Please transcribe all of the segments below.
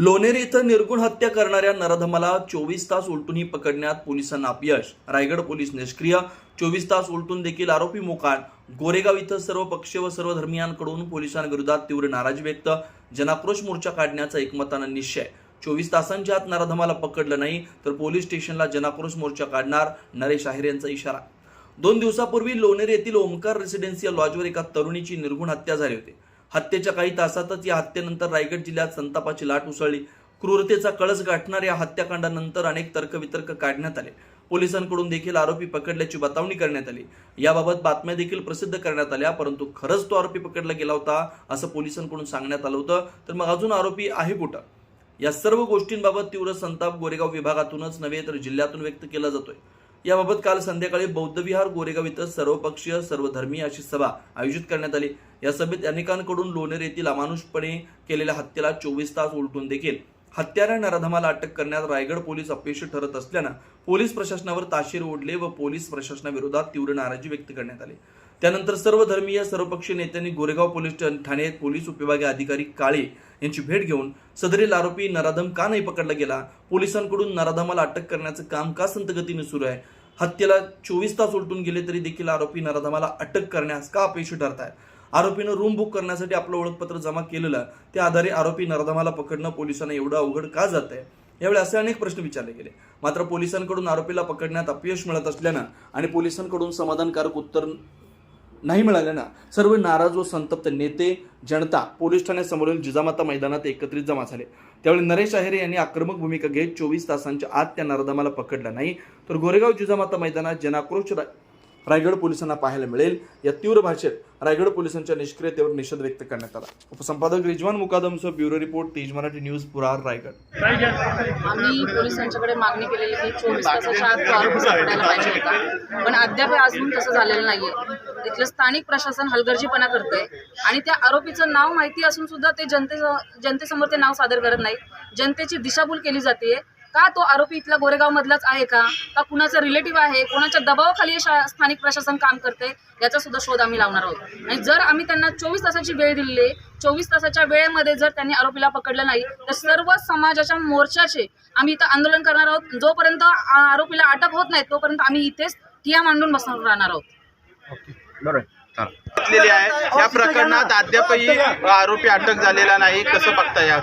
लोणेर इथं निर्गुण हत्या करणाऱ्या नराधमाला 24 तास उलटूनही पकडण्यात पोलिसांना अपयश. रायगड पोलीस निष्क्रिय. 24 तास उलटून देखील आरोपी मोकाट. गोरेगाव इथं सर्व पक्ष व सर्व धर्मीयांकडून पोलिसांविरोधात तीव्र नाराजी व्यक्त. जनाक्रोश मोर्चा काढण्याचा एकमतानं निश्चय. 24 तासांच्या आत नराधमाला पकडलं नाही तर पोलीस स्टेशनला जनाक्रोश मोर्चा काढणार, नरेश आहेर यांचा इशारा. 2 दिवसापूर्वी लोणेर येथील ओमकार रेसिडेन्शियल लॉजवर एका तरुणीची निर्गुण हत्या झाली होती. हत्येच्या काही तासातच या हत्येनंतर रायगड जिल्ह्यात संतापाची लाट उसळली. क्रूरतेचा कळस गाठणाऱ्या या हत्याकांडानंतर अनेक तर्कवितर्क काढण्यात आले. पोलिसांकडून देखील आरोपी पकडल्याची बतावणी करण्यात आली. याबाबत बातम्या देखील प्रसिद्ध करण्यात आल्या, परंतु खरंच तो आरोपी पकडला गेला होता असं पोलिसांकडून सांगण्यात आलं होतं. तर मग अजून आरोपी आहे कुठं? या सर्व गोष्टींबाबत तीव्र संताप गोरेगाव विभागातूनच नव्हे तर जिल्ह्यातून व्यक्त केला जातोय. याबाबत काल संध्याकाळी बौद्धविहार गोरेगाव इथं सर्वपक्षीय सर्वधर्मीय अशी सभा आयोजित करण्यात आली. या सभेत अनेकांकडून लोणेर येथील अमानुषपणे केलेल्या हत्येला 24 तास उलटून देखील हत्यारा नराधमाला अटक करण्यात रायगड पोलीस अपयशी ठरत असल्यानं पोलीस प्रशासनावर ताशेर ओढले व पोलीस प्रशासनाविरोधात तीव्र नाराजी व्यक्त करण्यात आली. त्यानंतर सर्व धर्मीय सर्वपक्षीय नेत्यांनी गोरेगाव पोलीस ठाणे पोलीस उपविभागीय अधिकारी काळे यांची भेट घेऊन सदरील आरोपी नराधम का नाही पकडला गेला, पोलिसांकडून नराधमाला अटक करण्याचं काम का संथ गतीने सुरू आहे, हत्येला 24 तास उलटून गेले तरी देखील आरोपी नराधमाला अटक करण्यास का अपयशी ठरत आहे, आरोपीनं रूम बुक करण्यासाठी आपलं ओळखपत्र जमा केलेलं त्या आधारे आरोपी नराधमाला पकडणं पोलिसांना एवढं अवघड का जात आहे, यावेळी असे अनेक प्रश्न विचारले गेले. मात्र पोलिसांकडून आरोपीला पकडण्यात अपयश मिळत असल्यानं आणि पोलिसांकडून समाधानकारक उत्तर नाही मिळाल्यानं सर्व नाराज व संतप्त नेते जनता पोलीस ठाण्यासमोरील जिजामाता मैदानात एकत्रित जमा झाले. त्यावेळी नरेश आहेर यांनी आक्रमक भूमिका घेत 24 तासांच्या आत त्या नराधमाला पकडलं नाही तर गोरेगाव जिजामाता मैदानात जनाक्रोश रायगड पोलिसांना पाहायला मिळेल. या तीव्र भाषेत रायगड पोलिसांच्या निष्क्रियतेवर निषेध व्यक्त करण्यात आला. उपसंपादक रिजवान मुकादमसह ब्युरो रिपोर्ट तेज मराठी न्यूज पुरार रायगड. आम्ही पोलिसांच्याकडे मागणी केलेली की 24 तासाच्या आत तो आरोपी सापडायला पाहिजे होता, पण अद्याप अजून तसं झालेलं नाहीये. इथलं स्थानिक प्रशासन हलगर्जीपणा करतंय आणि त्या आरोपीचं नाव माहिती असून सुद्धा ते जनतेसमोर ते नाव सादर करत नाही. जनतेची दिशाभूल केली जाते. का तो आरोपी इथला गोरेगाव मधलाच आहे का कुणाचा रिलेटिव्ह आहे, कोणाच्या दबावाखाली स्थानिक प्रशासन काम करते, याचा सुद्धा शोध आम्ही लावणार आहोत. आणि जर आम्ही त्यांना 24 तासाची वेळ दिली, 24 तासाच्या वेळेमध्ये जर त्यांनी आरोपीला पकडलं नाही तर सर्व समाजाच्या मोर्चाचे आम्ही इथं आंदोलन करणार आहोत. जोपर्यंत आरोपीला अटक होत नाही तोपर्यंत आम्ही इथेच ठिय्या मांडून बसणार राहणार आहोत. या प्रकरणात अद्यापही आरोपी अटक झालेला नाही. कसं बघताय या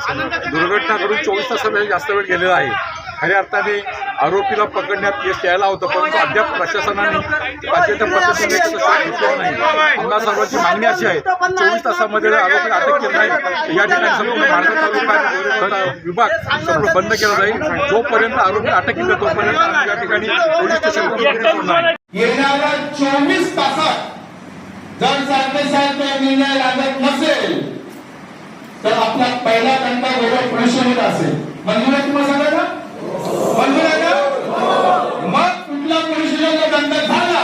दुर्घटना घडून 24 तासापेक्षा जास्त वेळ गेलेला आहे. खऱ्या अर्थाने आरोपीला पकडण्यात यश यायला होतं, परंतु अद्याप प्रशासनाने पाहिजे त्या पद्धतीने घेतलेलं नाही. आमदार सर्वांची मागणी अशी आहे 24 तासामध्ये आरोपीला अटक केली नाही तर या ठिकाणी संपूर्ण तालुका विभाग संपूर्ण बंद केला जाईल. जोपर्यंत आरोपी अटक केली तोपर्यंत आम्ही या ठिकाणी पोलीस स्टेशन येणाऱ्या 24 तासात जर सारखे निर्णय लागत नसेल तर आपला पहिला कंटा गोरेगाव पोलीस स्टेशन असेल. मंजूर आहे तुम्हाला सांगायला? मंजूर आहे का? मग कुठला पोलीस स्टेशनला दंड झाला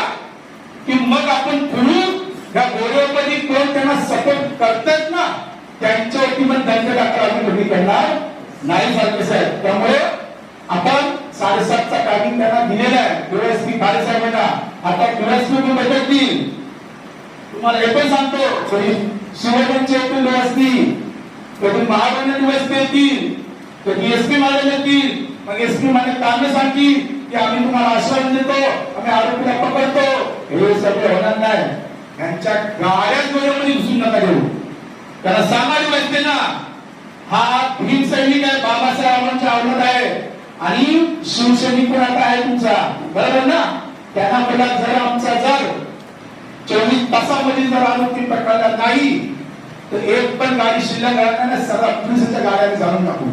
की मग आपण फिरून या गोरेगावमध्ये कोण त्यांना सपोर्ट करतात ना त्यांच्यावरती पण दंड दाखल आम्ही कधी करणार नाही सारखे साहेब. त्यामुळे आपण 7.5चा टायमिंग त्यांना दिलेला आहे डीएसपी काळे साहेबांना. आता डीएसपी बैठक देईल. तुम्हाला हे पण सांगतो शिवसेनेचे येथील असतील, कधी महाराष्ट्र दिवस येतील, कधी एसपी मालक येतील. मग एसपी मालक कामे सांगतील की आम्ही तुम्हाला आश्वासन देतो, आम्ही आरोपीला पकडतो. हे सगळं होणार नाही. यांच्या गाड्याच गोरेमध्ये घुसून नका देऊ. त्याला सांगायला पाहिजे ना हा भीम सैनिक आहे, बाबासाहेबांच्या आवडत आहे आणि शिवसैनिक पण आता आहे तुमचा, बरोबर ना? त्यांना बोला जर आमचा जर 24 तासामध्ये जर आरोपी पकडला नाही तर एक पण गाडी शिल्लक राहणार नाही. सर्व पोलिसांच्या गाड्या जाणून टाकू.